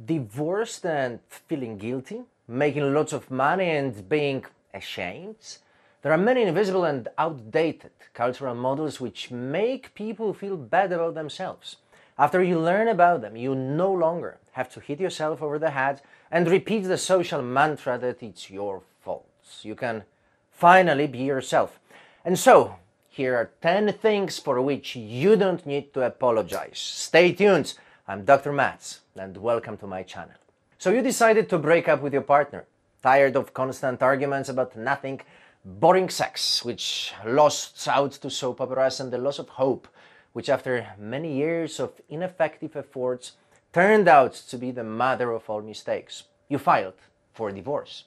Divorced and feeling guilty, making lots of money and being ashamed. There are many invisible and outdated cultural models which make people feel bad about themselves. After you learn about them, you no longer have to hit yourself over the head and repeat the social mantra that it's your fault. You can finally be yourself. And so, here are 10 things for which you don't need to apologize. Stay tuned. I'm Dr. Matt, and welcome to my channel. So you decided to break up with your partner, tired of constant arguments about nothing, boring sex, which lost out to soap operas, and the loss of hope, which after many years of ineffective efforts turned out to be the mother of all mistakes. You filed for divorce.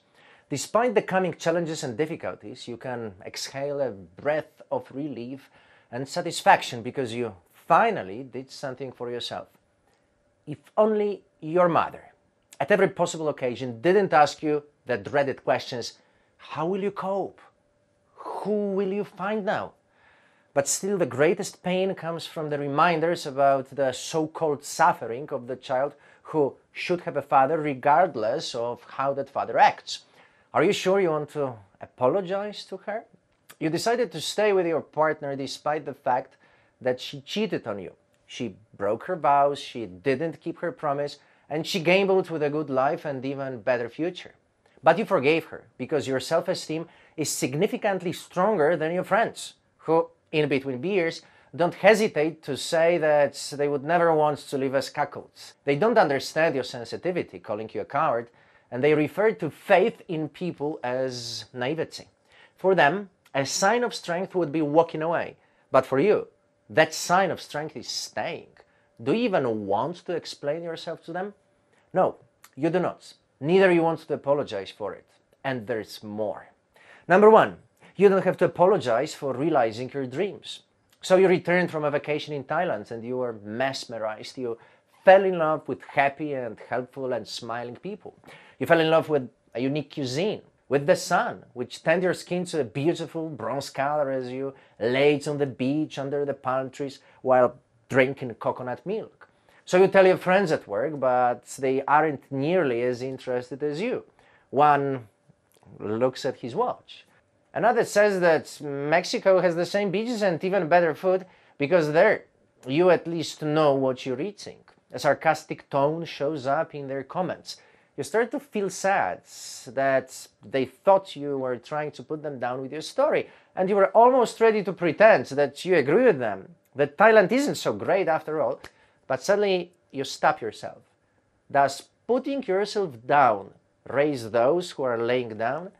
Despite the coming challenges and difficulties, you can exhale a breath of relief and satisfaction because you finally did something for yourself. If only your mother, at every possible occasion, didn't ask you the dreaded questions, how will you cope? Who will you find now? But still, the greatest pain comes from the reminders about the so-called suffering of the child who should have a father regardless of how that father acts. Are you sure you want to apologize to her? You decided to stay with your partner despite the fact that she cheated on you. She broke her vows, she didn't keep her promise, and she gambled with a good life and even better future. But you forgave her because your self-esteem is significantly stronger than your friends, who, in between beers, don't hesitate to say that they would never want to live as cuckolds. They don't understand your sensitivity, calling you a coward, and they refer to faith in people as naivety. For them, a sign of strength would be walking away. But for you, that sign of strength is staying. Do you even want to explain yourself to them? No, you do not. Neither you want to apologize for it. And there's more. Number one, you don't have to apologize for realizing your dreams. So you returned from a vacation in Thailand and you were mesmerized. You fell in love with happy and helpful and smiling people. You fell in love with a unique cuisine, with the sun, which tanned your skin to a beautiful bronze color as you laid on the beach under the palm trees while drinking coconut milk. So you tell your friends at work, but they aren't nearly as interested as you. One looks at his watch. Another says that Mexico has the same beaches and even better food because there you at least know what you're eating. A sarcastic tone shows up in their comments. You start to feel sad that they thought you were trying to put them down with your story, and you were almost ready to pretend that you agree with them, that Thailand isn't so great after all, but suddenly you stop yourself. Does putting yourself down raise those who are laying down?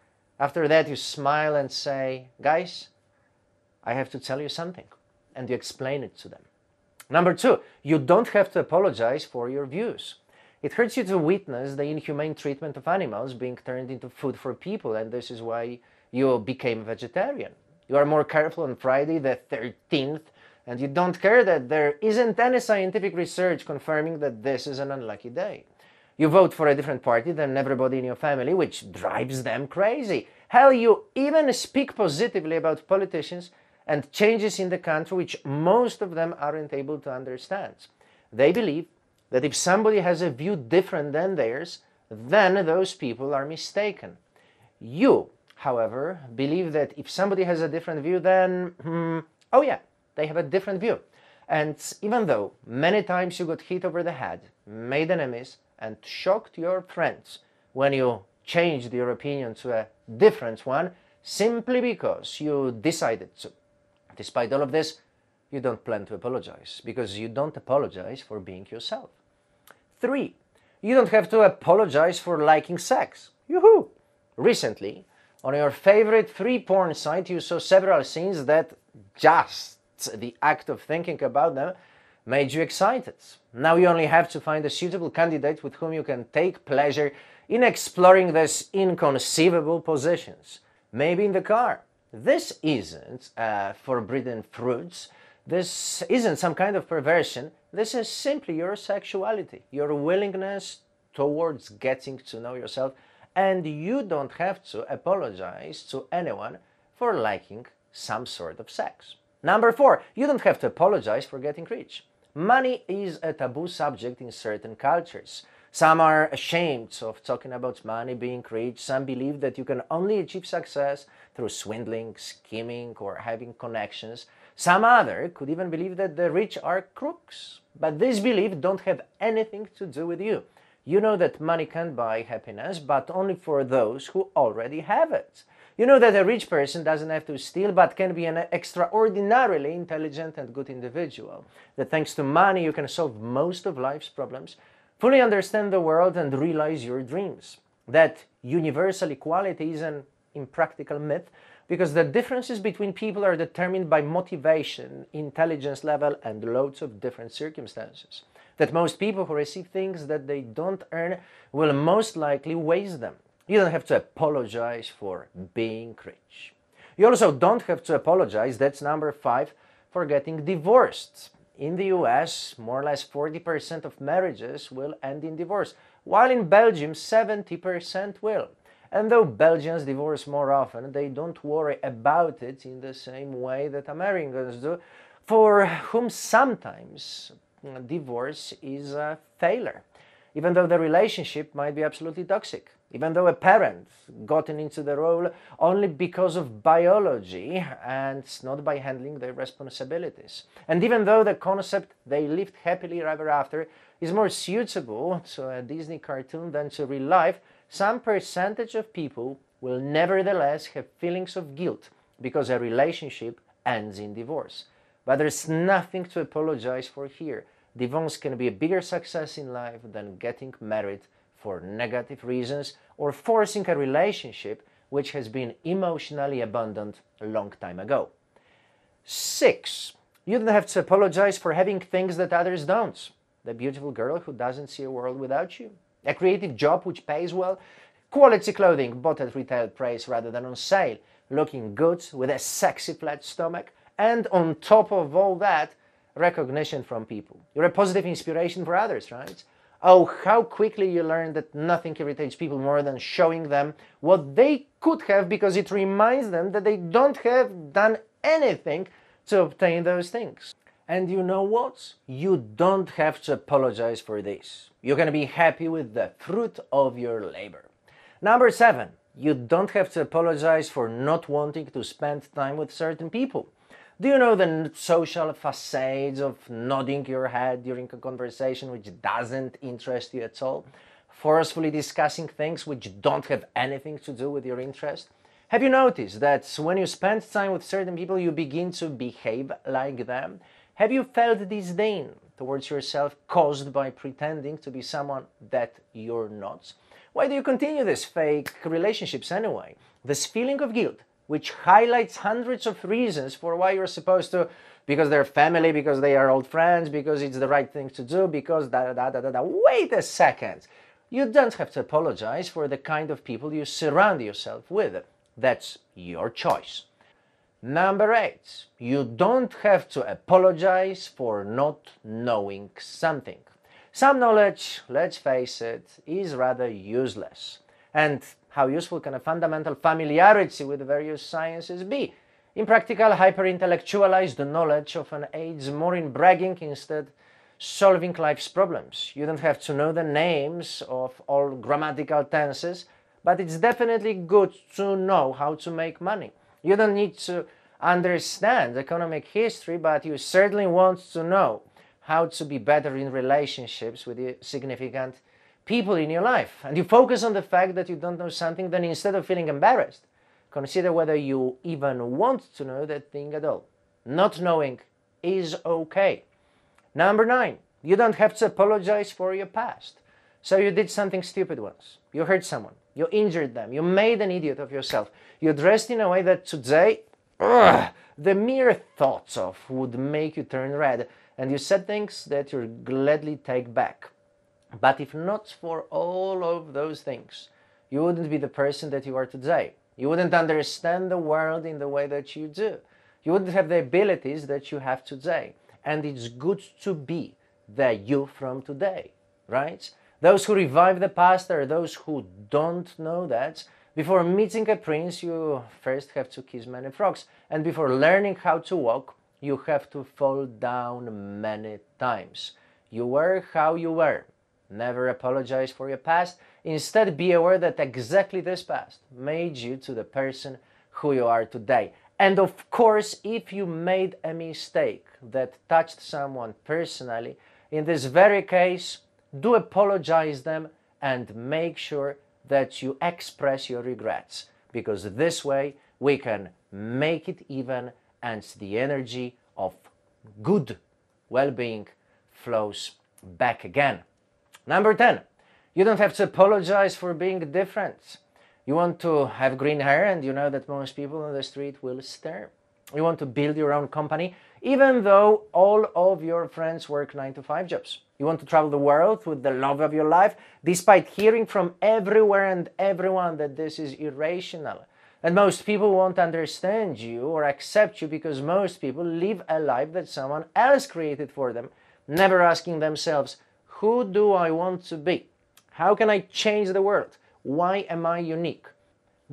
After that you smile and say, guys, I have to tell you something, and you explain it to them. Number two, you don't have to apologize for your views. It hurts you to witness the inhumane treatment of animals being turned into food for people, and this is why you became a vegetarian. You are more careful on Friday the 13th, and you don't care that there isn't any scientific research confirming that this is an unlucky day. You vote for a different party than everybody in your family, which drives them crazy. Hell, you even speak positively about politicians and changes in the country which most of them aren't able to understand. They believe that if somebody has a view different than theirs, then those people are mistaken. You, however, believe that if somebody has a different view, then, oh yeah, they have a different view. And even though many times you got hit over the head, made enemies, and shocked your friends when you changed your opinion to a different one, simply because you decided to. Despite all of this, you don't plan to apologize, because you don't apologize for being yourself. 3. You don't have to apologize for liking sex. Yoo-hoo! Recently, on your favorite free porn site, you saw several scenes that just the act of thinking about them made you excited. Now you only have to find a suitable candidate with whom you can take pleasure in exploring these inconceivable positions. Maybe in the car. This isn't forbidden fruits. This isn't some kind of perversion. This is simply your sexuality, your willingness towards getting to know yourself, and you don't have to apologize to anyone for liking some sort of sex. Number 4, you don't have to apologize for getting rich. Money is a taboo subject in certain cultures. Some are ashamed of talking about money, being rich. Some believe that you can only achieve success through swindling, scheming, or having connections. Some other could even believe that the rich are crooks. But this belief don't have anything to do with you. You know that money can buy happiness, but only for those who already have it. You know that a rich person doesn't have to steal, but can be an extraordinarily intelligent and good individual. That thanks to money you can solve most of life's problems, fully understand the world, and realize your dreams. That universal equality is an impractical myth, because the differences between people are determined by motivation, intelligence level, and loads of different circumstances. That most people who receive things that they don't earn will most likely waste them. You don't have to apologize for being rich. You also don't have to apologize, that's number 5, for getting divorced. In the US, more or less 40% of marriages will end in divorce, while in Belgium 70% will. And though Belgians divorce more often, they don't worry about it in the same way that Americans do, for whom sometimes divorce is a failure, even though the relationship might be absolutely toxic, even though a parent gotten into the role only because of biology and not by handling their responsibilities. And even though the concept "they lived happily ever after" is more suitable to a Disney cartoon than to real life, some percentage of people will nevertheless have feelings of guilt because a relationship ends in divorce. But there's nothing to apologize for here. Divorce can be a bigger success in life than getting married for negative reasons or forcing a relationship which has been emotionally abandoned a long time ago. 6. You don't have to apologize for having things that others don't. The beautiful girl who doesn't see a world without you. A creative job which pays well. Quality clothing bought at retail price rather than on sale. Looking good with a sexy flat stomach. And on top of all that, recognition from people. You're a positive inspiration for others, right? Oh, how quickly you learn that nothing irritates people more than showing them what they could have, because it reminds them that they don't have done anything to obtain those things. And you know what? You don't have to apologize for this. You're going to be happy with the fruit of your labor. Number 7, you don't have to apologize for not wanting to spend time with certain people. Do you know the social facades of nodding your head during a conversation which doesn't interest you at all? Forcefully discussing things which don't have anything to do with your interest? Have you noticed that when you spend time with certain people, you begin to behave like them? Have you felt disdain towards yourself caused by pretending to be someone that you're not? Why do you continue these fake relationships anyway? This feeling of guilt, which highlights hundreds of reasons for why you're supposed to, because they're family, because they are old friends, because it's the right thing to do, because da. Wait a second. You don't have to apologize for the kind of people you surround yourself with. That's your choice. Number 8, you don't have to apologize for not knowing something. Some knowledge, let's face it, is rather useless. And how useful can a fundamental familiarity with various sciences be? In practical, hyper-intellectualized knowledge often aids more in bragging instead solving life's problems. You don't have to know the names of all grammatical tenses, but it's definitely good to know how to make money. You don't need to understand economic history, but you certainly want to know how to be better in relationships with the significant people in your life. And you focus on the fact that you don't know something, then instead of feeling embarrassed, consider whether you even want to know that thing at all. Not knowing is okay. Number 9, you don't have to apologize for your past. So you did something stupid once. You hurt someone. You injured them. You made an idiot of yourself. You dressed in a way that today, the mere thoughts of would make you turn red. And you said things that you'll gladly take back. But if not for all of those things, you wouldn't be the person that you are today. You wouldn't understand the world in the way that you do. You wouldn't have the abilities that you have today. And it's good to be the you from today, right? Those who revive the past are those who don't know that before meeting a prince, you first have to kiss many frogs. And before learning how to walk, you have to fall down many times. You were how you were. Never apologize for your past. Instead, be aware that exactly this past made you to the person who you are today. And of course, if you made a mistake that touched someone personally, in this very case, do apologize them and make sure that you express your regrets, because this way we can make it even and the energy of good well-being flows back again. Number 10, you don't have to apologize for being different. You want to have green hair and you know that most people on the street will stare. You want to build your own company even though all of your friends work 9-to-5 jobs. You want to travel the world with the love of your life despite hearing from everywhere and everyone that this is irrational. And most people won't understand you or accept you because most people live a life that someone else created for them, never asking themselves, who do I want to be? How can I change the world? Why am I unique?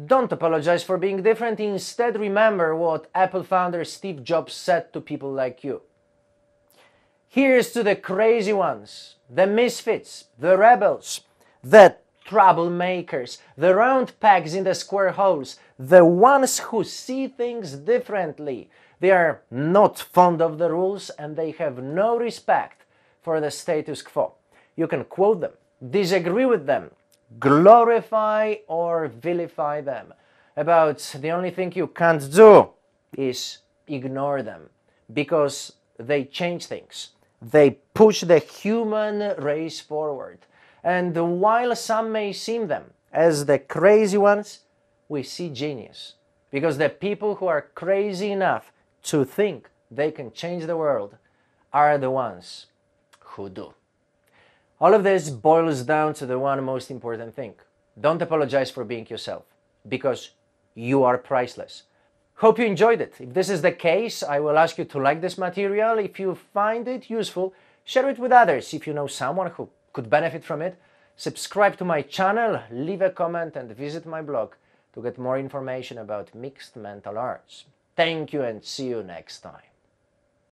Don't apologize for being different. Instead, remember what Apple founder Steve Jobs said to people like you. Here's to the crazy ones, the misfits, the rebels, the troublemakers, the round pegs in the square holes, the ones who see things differently. They are not fond of the rules and they have no respect for the status quo. You can quote them, disagree with them, glorify or vilify them. About the only thing you can't do is ignore them, because they change things. They push the human race forward. And while some may seem them as the crazy ones, we see genius. Because the people who are crazy enough to think they can change the world are the ones who do. All of this boils down to the one most important thing. Don't apologize for being yourself, because you are priceless. Hope you enjoyed it. If this is the case, I will ask you to like this material. If you find it useful, share it with others. If you know someone who could benefit from it, subscribe to my channel, leave a comment and visit my blog to get more information about mixed mental arts. Thank you and see you next time.